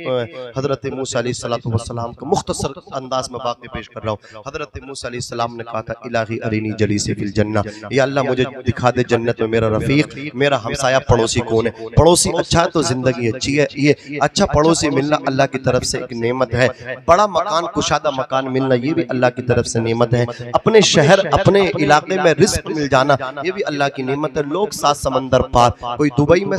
हजरत मूसा अलैहिस्सलातु वस्सलाम का मुख्तसर अंदाज में वाक़या पेश कर रहा हूँ। हजरत मूसा अलैहिस्सलाम ने कहा था, इलाही अरीनी जलीसी फिल जन्ना, या अल्लाह मुझे दिखा दे जन्नत में मेरा रफीक, मेरा हमसाया पड़ोसी कौन है। पड़ोसी अच्छा है तो जिंदगी अच्छी है। ये अच्छा पड़ोसी मिलना अल्लाह की तरफ से एक नेमत है। बड़ा मकान, कुशादा मकान मिलना ये भी अल्लाह की तरफ से नेमत है। अपने शहर, अपने इलाके में रिस्क मिल जाना ये भी अल्लाह की नेमत है। लोग साथ समंदर पार, कोई दुबई में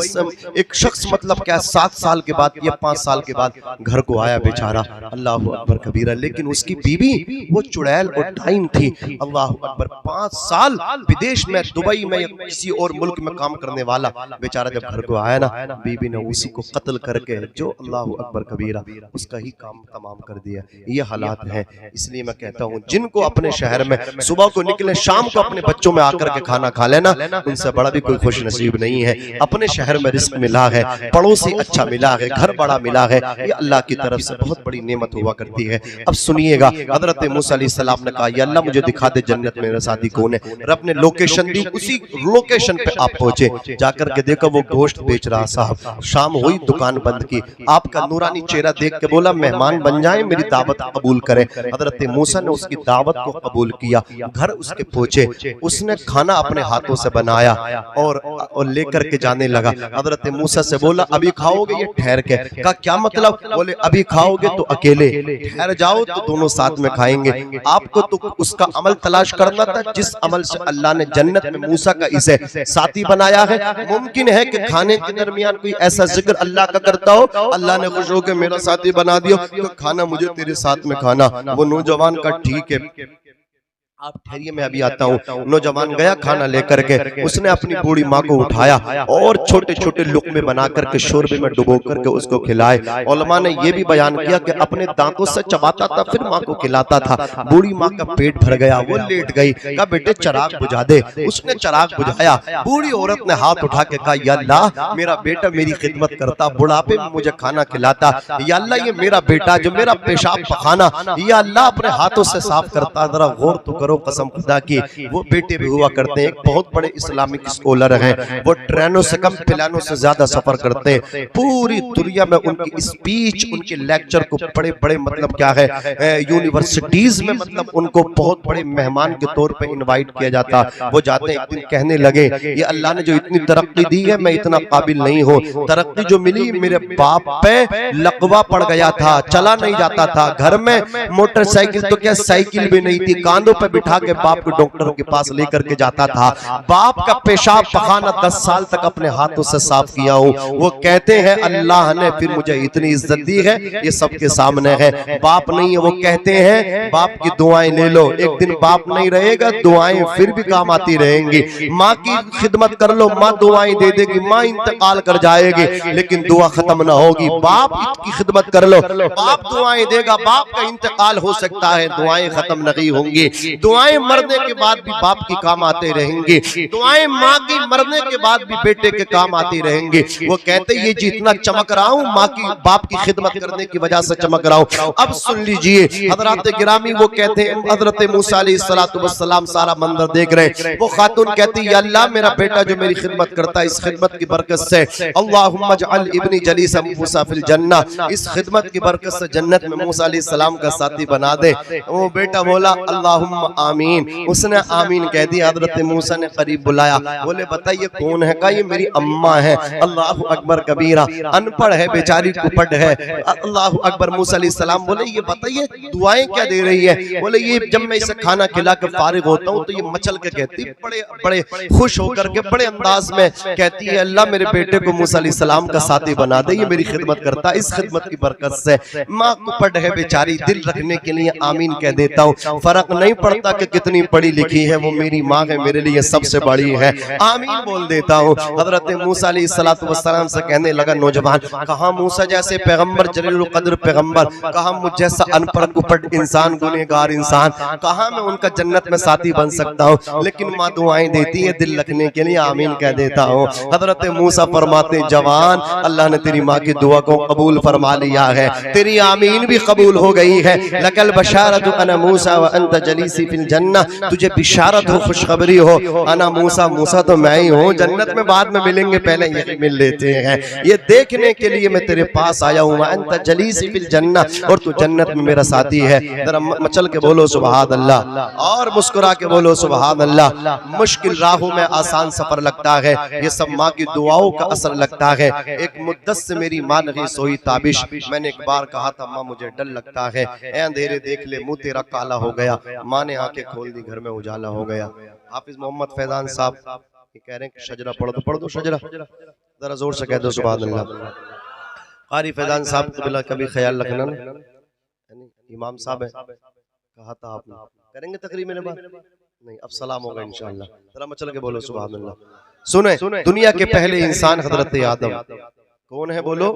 एक शख्स मतलब क्या 7 साल के बाद या 5 साल के बाद घर को आया बेचारा, अल्लाह अकबर कबीरा, लेकिन उसकी बीवी वो चुड़ैल और डाइन थी। अल्लाह अकबर, 5 साल विदेश में, दुबई में या किसी और मुल्क में काम करने वाला बेचारा जब घर को आया ना, बीवी ने उसी को कत्ल करके जो अल्लाह अकबर कबीरा उसका ही काम तमाम कर दिया। ये हालात हैं। इसलिए मैं कहता हूँ जिनको अपने शहर में सुबह को निकले, शाम को अपने बच्चों में आकर के खाना खा लेना, उनसे बड़ा भी कोई खुश नसीब नहीं है। अपने शहर में रिस्क मिला है, पड़ोसी अच्छा मिला है, घर बड़ा मिला है, ये अल्लाह की तरफ से बहुत बड़ी नेमत हुआ करती है। अब सुनिएगा, हजरत मूसा अलैहिस्सलाम ने कहा, या अल्लाह मुझे दिखा दे जन्नत में मेरा साथी कौन है। रब ने लोकेशन दी, उसी लोकेशन पे आप पहुंचे, जाकर के देखो वो गोश्त बेच रहा साहब। शाम हुई, दुकान बंद की, आपका नूरानी चेहरा देख के बोला मेहमान बन जाए, मेरी दावत कबूल करें। हजरत मूसा ने उसकी दावत को कबूल किया, घर उसके पहुंचे, उसने खाना अपने हाथों से बनाया और लेकर के जाने लगा। हजरत मूसा से बोला, अभी खाओगे ये ठहर के? कहा क्या मतलब? बोले अभी खाओगे तो अकेले, ठहर जाओ तो दोनों साथ में खाएंगे। आपको तो उसका अमल तलाश करना था जिस अमल से अल्लाह ने जन्नत में मूसा का इसे साथी बनाया है। मुमकिन है कि खाने के दरमियान कोई ऐसा जिक्र अल्लाह का करता हो, अल्लाह ने खुश होकर मेरा साथी बना दिया, तो खाना मुझे तेरे साथ में खाना। वो नौजवान का ठीक है, आप ठहरिए मैं अभी आता हूँ। नौजवान गया खाना लेकर के, उसने अपनी बूढ़ी माँ को उठाया और छोटे छोटे लुक़मे बना करके शोरबे में डुबो करके उसको खिलाए। उलमा ने यह भी बयान किया कि अपने दांतों से चबाता था फिर माँ को खिलाता था। बूढ़ी माँ का पेट भर गया, वो लेट गई, कहा बेटे चिराग बुझा दे। उसने चिराग बुझाया। बूढ़ी औरत ने हाथ उठा के कहा, या अल्लाह मेरा बेटा मेरी खिदमत करता, बुढ़ापे में मुझे खाना खिलाता, या अल्लाह ये मेरा बेटा जो मेरा पेशाब पखाना या अल्लाह अपने हाथों से साफ करता। जरा गौर तो करो, कसम खुदा की वो बेटे भी हुआ करते हैं। एक बहुत बड़े इस्लामिक स्कॉलर हैं, वो ट्रेनों से कम प्लानों से ज्यादा सफर करते हैं। पूरी दुनिया में उनकी स्पीच, उनके लेक्चर को बड़े बड़े मतलब क्या है यूनिवर्सिटीज में मतलब उनको बहुत बड़े मेहमान के तौर पे इनवाइट किया जाता। वो जाते एक दिन कहने लगे, ये अल्लाह ने जो इतनी तरक्की दी है मैं इतना काबिल नहीं हूँ। तरक्की जो मिली मेरे बाप पे लकवा पड़ गया था, चला नहीं जाता था। घर में मोटरसाइकिल तो क्या साइकिल भी नहीं थी, कांधों पे बिठा के बाप को डॉक्टर के पास लेकर के जाता था। बाप का पेशाब पखाना 10 साल तक अपने हाथों से साफ किया हूँ। वो कहते हैं अल्लाह ने फिर मुझे इतनी इज्जत दी है, ये सबके सामने है। बाप नहीं है, वो कहते हैं बाप की दुआएं ले लो, एक दिन बाप नहीं रहेगा, दुआएं फिर भी काम आती रहेंगी। माँ की खिदमत कर लो, माँ दुआएं दे देगी, माँ इंतकाल कर जाएगी लेकिन दुआ खत्म ना होगी। बाप की खिदमत कर लो, बाप दुआएं देगा, बाप का इंतकाल हो सकता है, दुआएं खत्म नहीं होंगी। दुआएं मरने के बाद भी बाप की काम आते रहेंगी, दुआएं माँ की मरने के बाद भी बेटे के काम आती रहेंगी। वो कहते ये जितना चमक रहा हूँ माँ की बाप की खिदमत करने की वजह से चमक रहा हूँ। अब सुन लीजिए हजरत गिरामी, वो कहते हैं हजरत मूसा अलैहिस्सलाम सारा मंजर देख रहे हैं। वो खातून कहती है अल्लाह मेरा बेटा जो मेरी खिदमत करता है, इस खिदमत की बरकत से अल्लाहुम्मा जअल इब्नी जलीसा मूसा फिल जन्ना, इस खिदमत की बरकत से जन्नत में मूसा अलैहिस्सलाम का साथी बना दे। वो बेटा बोला अल्लाहुम्मा आमीन, उसने आमीन कह दिया। हजरत मूसा ने करीब बुलाया, बोले बताइए कौन है? कहा ये मेरी अम्मा है। अल्लाहु अकबर कबीरा, अनपढ़ है बेचारी, कुपट है। अल्लाहु अकबर। मूसा अलैहिस्सलाम बोले ये बताइए दुआएं क्या दे रही है? बोले ये जब मैं इसे खाना खिला कर फारिग होता हूँ तो ये मचल के कहती, बड़े बड़े खुश होकर के बड़े अंदाज में कहती है अल्लाह मेरे बेटे को मूसा अलैहिस्सलाम का साथी बना दे, ये मेरी खिदमत करता है, इस खिदमत की बरकत से। माँ कुपट है बेचारी, दिल रखने के लिए आमीन कह देता हूँ। फर्क नहीं पड़ता कि कितनी पढ़ी लिखी है, वो मेरी माँ है, मेरे लिए सबसे बड़ी है, आमीन बोल देता हूँ। हजरत मूसा अलैहिस्सलाम से कहने लगा नौजवान, कहा मूसा जैसे पैगंबर, जलील कद्र पैगंबर, कहा मुझ जैसा अनपढ़ कुपट इंसान, गुनहगार इंसान, कहा मैं उनका जन्नत में साथी बन सकता हूँ? लेकिन माँ दुआएं देती है, दिल रखने के लिए आमीन कह देता हूँ। हजरत मूसा फरमाते जवान अल्लाह ने तेरी माँ की दुआ को कबूल फरमा लिया है, तेरी आमीन भी कबूल हो गई है। लकल बशारतु अना मूसा व अंत जलीसी फिल जन्नह, तुझे बिशारत हो, खुशखबरी हो। अना मूसा, मूसा तो मैं ही हूँ, जन्नत में बाद में मिलेंगे, पहले यही मिल लेते हैं। ये देखने के लिए मैं तेरे पास आया हूँ। अंत जलीसी फिल जन्नह, और तू जन्नत में मेरा साथी है। जरा मचल के बोलो सुभान अल्लाह, और मुस्कुरा के बोलो सुभान अल्लाह। मुश्किल राहों में आसान सफर लगता है, ये सब माँ की दुआओं का असर लगता है। एक मुद्दत से मेरी माँ नहीं सोई ताबिश, मैंने एक बार कहा था माँ मुझे डर लगता है, ऐ अंधेरे देख ले मुंह तेरा काला हो गया। माँ ने आंखें खोल दी, घर में उजाला हो गया। हाफिज मोहम्मद फैजान साहब कह रहे हैं कि शजरा पढ़ दो शजरा, जरा जोर से कह दो सुभान अल्लाह। कारी फैजान साहब को बिला कभी ख्याल रखना ना, इमाम साहब है, कहा था आपने करेंगे तकरीर मेरे बाद नहीं, अब सलाम होगा इंशाअल्लाह। जरा मचल के बोलो सुभान अल्लाह। सुने, दुनिया के पहले इंसान हजरत आदम, कौन है बोलो?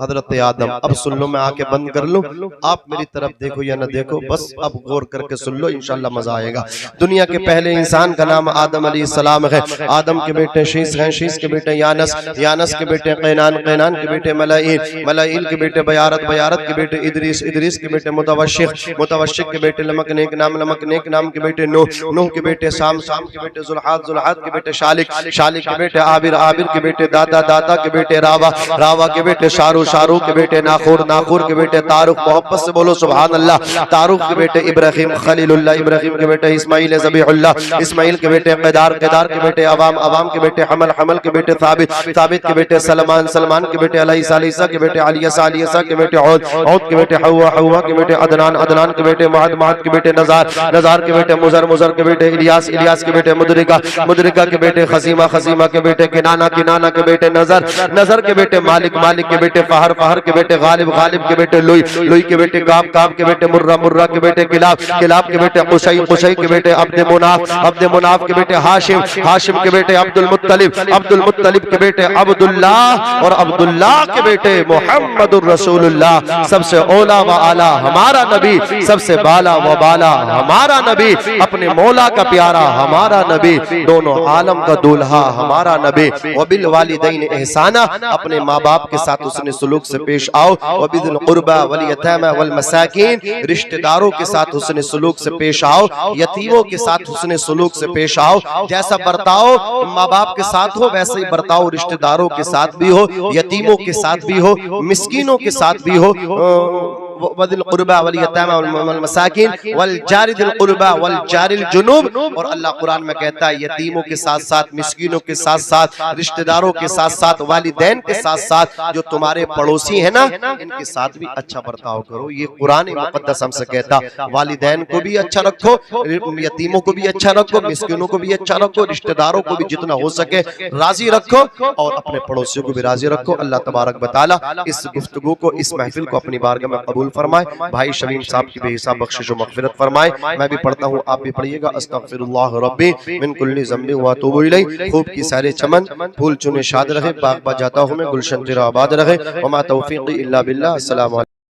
हजरत आदम। अब सुन लो, मैं आके बंद कर लूं, आप मेरी तरफ देखो या ना देखो, बस अब गौर करके सुन लो, इंशाल्लाह मजा आएगा। दुनिया के पहले इंसान का नाम आदम अलैहिस्सलाम है। आदम के बेटे शीस हैं, शीस के बेटे यानस, यानस के बेटे कैनान, कैनान के बेटे मलाइल, मलाइल के बेटे बयारत, बयारत के बेटे इदरीस, इदरीस के बेटे मुतवश्शिक, मुतवश्शिक के बेटे लमक नेक नाम, लमक नेक नाम के बेटे नूह, नूह के बेटे शाम, शाम के बेटे जुल्हाद, जुल्हाद के बेटे शालिक, शालिक के बेटे आबिर, आबिर के बेटे दादा, दादा के बेटे रावा, रावा के बेटे शारू, शारू के बेटे नाखूर, नाखूर के बेटे तारुक, मोहब्बत से बोलो सुभान अल्लाह। तारुक के बेटे इब्राहिम खलीलुल्लाह, इब्राहिम के बेटे इस्माइल ज़बीहुल्लाह, इस्माइल के बेटे क़दार, क़दार के बेटे अवाम, अवाम के बेटे हमल, हमल के बेटे साबित, साबित के बेटे सलमान, सलमान के बेटे अलैसा, अलैसा के बेटे अलियसा, अलियसा के बेटे औद, औद के बेटे हवा, हवा के बेटे अदनान, अदनान के बेटे महद, महद के बेटे नज़ार, नज़ार के बेटे मुज़र, मुज़र के बेटे इलियास, इलियास के बेटे मुदरिका, मुदरिका के बेटे खसीमा, खसीमा के बेटे किनाना, किनाना के बेटे नज़र, नज़र के बेटे मालिक, मालिक के बेटे फहर, फहर के बेटे गालिब, गालिब के बेटे लुई, लुई के बेटे काब, काब के बेटे मुर्रा, मुर्रा के बेटे किलाब, किलाब के बेटे कुशई, कुशई के बेटे अब्द मुनाफ, अब्द मुनाफ के बेटे हाशिम, हाशिम के बेटे अब्दुल मुत्तलिब, अब्दुल मुत्तलिब के बेटे अब्दुल्लाह, और अब्दुल्लाह के बेटे मुहम्मदुर रसूलुल्लाह। सबसे औला व आला हमारा नबी, सबसे बाला व बाला हमारा नबी, अपने मौला का प्यारा हमारा नबी, दोनों आलम का दूल्हा हमारा नबी। वबिल वालिदैन एहसाना, अपने माँ बाप के साथ उसने सुलूक से पेश आओ। वबिल कुर्बा वल यतामा वल मसाकिन, रिश्तेदारों के साथ उसने सुलूक से पेश आओ, यतीमों के साथ उसने सुलूक से पेश आओ। जैसा बर्ताव माँ बाप के साथ हो वैसे ही बर्ताव रिश्तेदारों के साथ भी हो, यतीमों के साथ भी हो, मिस्कीनों के साथ भी हो, वदिल कुर्बा वल यतामा वल मसाकिन वल जारिदिल कुर्बा वल जारिल जुनूब। और अल्लाह कुरान में कहता है यतीमों के साथ साथ, मिस्कीनों के साथ साथ, रिश्तेदारों के साथ साथ, वालिदैन के साथ साथ जो तुम्हारे पड़ोसी है ना, इनके साथ भी अच्छा बर्ताव करो। ये कुरान मुकद्दस हमसे कहता, वालिदैन को भी अच्छा रखो, यतीमों को भी अच्छा रखो, मिस्कीनों को भी अच्छा रखो, रिश्तेदारों को भी जितना हो सके राजी रखो और अपने पड़ोसियों को भी राजी रखो। अल्लाह तबारक व तआला इस गुफ्तगू को, इस महफिल को अपनी बारगाह में कबूल फरमाए। भाई शमीम साहब की बेहिसाब बख्शिश व मग़फ़िरत फरमाए। मैं भी पढ़ता हूँ, आप भी पढ़िएगा। अस्तग़फिरुल्लाह रब्बी मिन कुल्ली ज़ंबि व अतूबु इलैह। खूब की सारे चमन फूल चुने शाद रहे, बाग बा जाता हूँ मैं, गुलशन तेरा आबाद रहे। वमा तौफ़ीक़ी इल्ला बिल्लाह। अस्सलामु अलैकुम।